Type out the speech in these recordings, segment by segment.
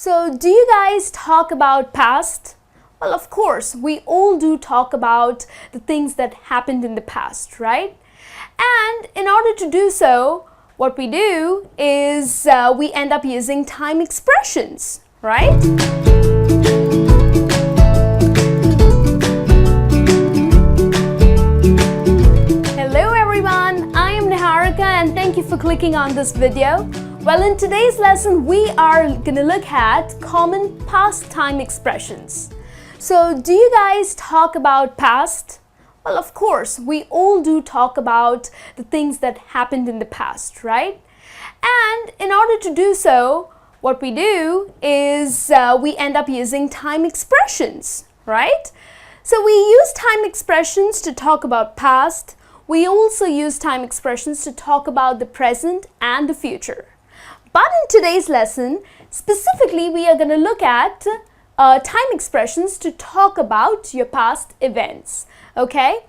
So, do you guys talk about past? Well, of course, we all do talk about the things that happened in the past, right? And in order to do so, what we do is we end up using time expressions, right? Hello everyone, I am Niharika and thank you for clicking on this video. Well, in today's lesson, we are going to look at common past time expressions. So, do you guys talk about past? Well, of course, we all do talk about the things that happened in the past, right? And in order to do so, what we do is we end up using time expressions, right? So, we use time expressions to talk about past. We also use time expressions to talk about the present and the future. But in today's lesson, specifically, we are going to look at time expressions to talk about your past events, okay?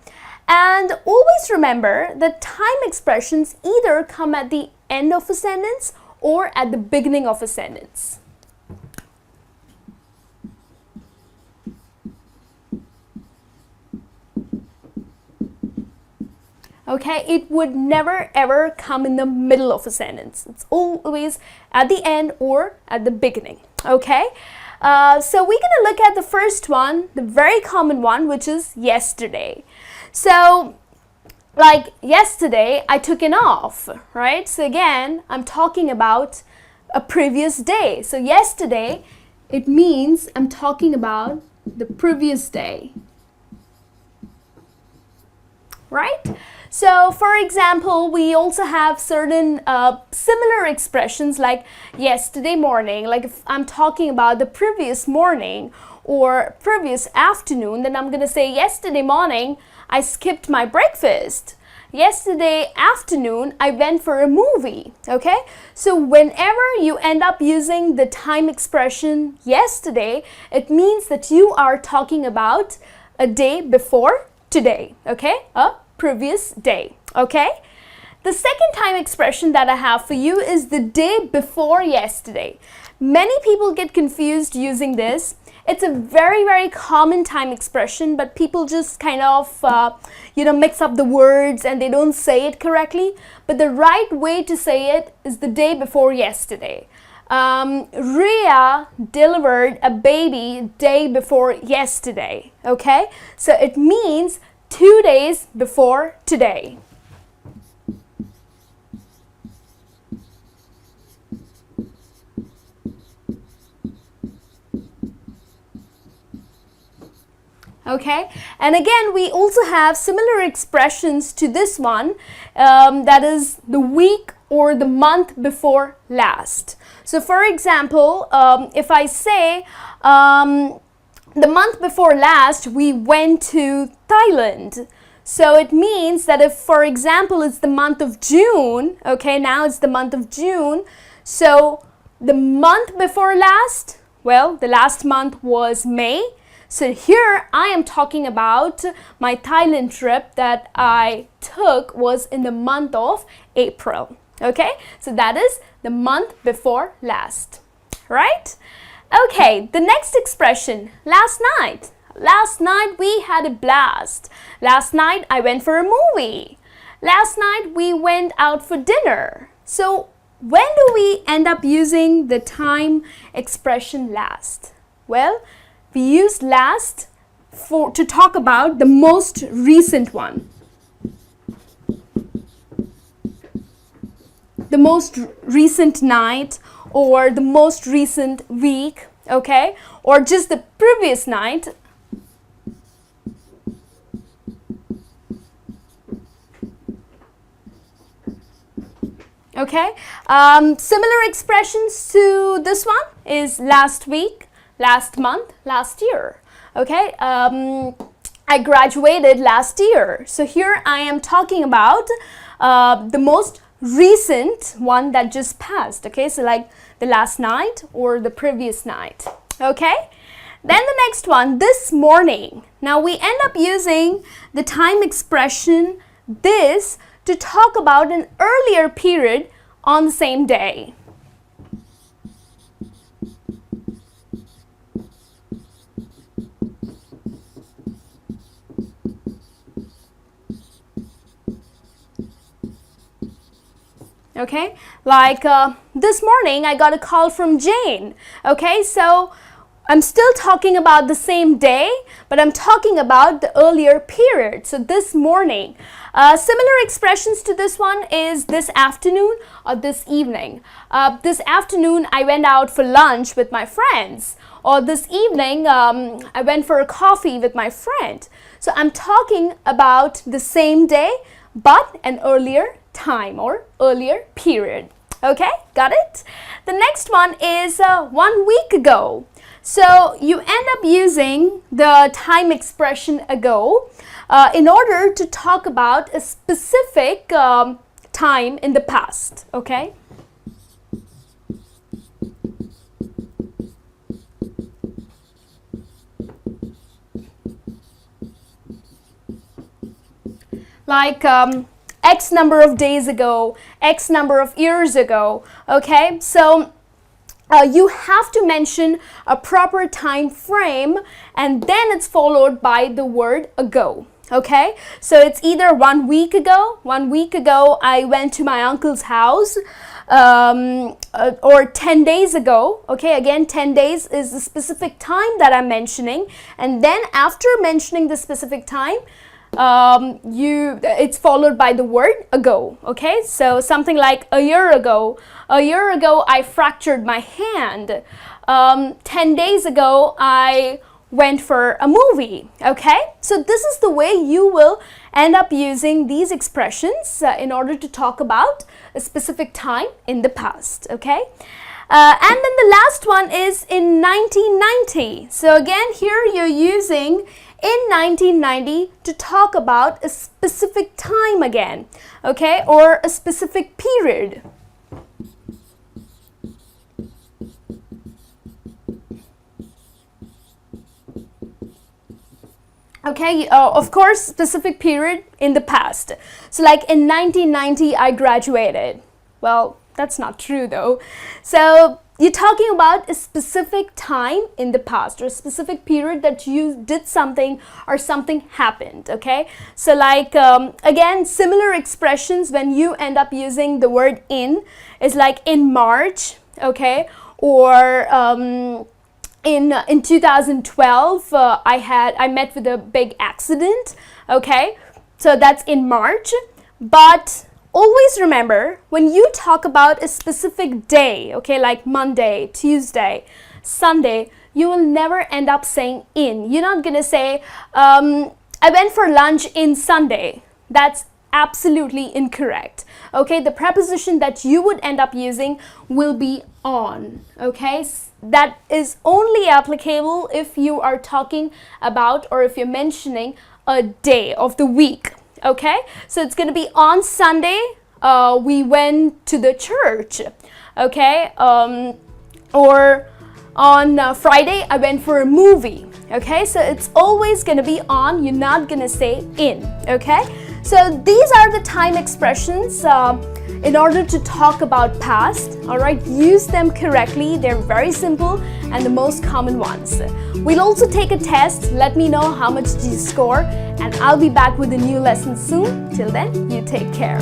And always remember that time expressions either come at the end of a sentence or at the beginning of a sentence. Okay, it would never ever come in the middle of a sentence. It's always at the end or at the beginning, okay? So we're going to look at the first one, the very common one, which is yesterday. So, like yesterday, I took an off, right? So again, I'm talking about a previous day. So yesterday, it means I'm talking about the previous day, right? So, for example, we also have certain similar expressions like yesterday morning. Like if I'm talking about the previous morning or previous afternoon, then I'm going to say yesterday morning, I skipped my breakfast. Yesterday afternoon, I went for a movie, okay? So whenever you end up using the time expression yesterday, it means that you are talking about a day before today, okay? A previous day, okay? The second time expression that I have for you is the day before yesterday. Many people get confused using this. It's a very, very common time expression, but people just kind of, mix up the words and they don't say it correctly. But the right way to say it is the day before yesterday. Ria delivered a baby day before yesterday, okay? So it means 2 days before today. Okay, and again, we also have similar expressions to this one, that is the week or the month before last. So, for example, if I say, the month before last, we went to Thailand. So it means that if, for example, it's the month of June, okay, now it's the month of June. So the month before last, well, the last month was May. So here I am talking about my Thailand trip that I took was in the month of April, okay? So that is the month before last, right? Okay, the next expression, last night. Last night we had a blast. Last night I went for a movie. Last night we went out for dinner. So when do we end up using the time expression last? Well, we use last to talk about the most recent one. The most recent night or the most recent week, okay? Or just the previous night. Okay, similar expressions to this one is last week, last month, last year. Okay, I graduated last year. So here I am talking about the most recent one that just passed. Okay, so like the last night or the previous night. Okay, then the next one, this morning. Now we end up using the time expression this to talk about an earlier period on the same day. Okay, like this morning I got a call from Jane. Okay, so I'm still talking about the same day, but I'm talking about the earlier period. So this morning. Similar expressions to this one is this afternoon or this evening. This afternoon I went out for lunch with my friends, or this evening I went for a coffee with my friend. So I'm talking about the same day but an earlier time or earlier period. Okay, got it? The next one is 1 week ago. So you end up using the time expression ago in order to talk about a specific time in the past. Okay. Like X number of days ago, X number of years ago. Okay, so you have to mention a proper time frame, and then it's followed by the word ago. Okay, so it's either 1 week ago. 1 week ago I went to my uncle's house, or 10 days ago. Okay, again 10 days is the specific time that I'm mentioning, and then after mentioning the specific time, it's followed by the word ago. Okay, so something like a year ago I fractured my hand. 10 days ago I went for a movie. Okay, so this is the way you will end up using these expressions in order to talk about a specific time in the past. Okay, and then the last one is in 1990. So again here you're using in 1990 to talk about a specific time again, okay, or a specific period. Okay, of course, specific period in the past. So like in 1990 I graduated. Well, that's not true though. So you're talking about a specific time in the past, or a specific period that you did something or something happened. Okay, so like again similar expressions when you end up using the word in is like in March. Okay, or in 2012 I met with a big accident. Okay, so that's in March. But always remember, when you talk about a specific day, okay, like Monday, Tuesday, Sunday, you will never end up saying in. You're not gonna say I went for lunch in Sunday. That's absolutely incorrect. Okay, the preposition that you would end up using will be on. Okay, that is only applicable if you are talking about, or if you're mentioning a day of the week. Okay, so it's going to be on Sunday we went to the church. Okay, or on Friday I went for a movie. Okay, so it's always going to be on. You're not going to say in. Okay, so these are the time expressions in order to talk about past. All right, use them correctly. They're very simple and the most common ones. We'll also take a test. Let me know how much do you score, and I'll be back with a new lesson soon. Till then, you take care.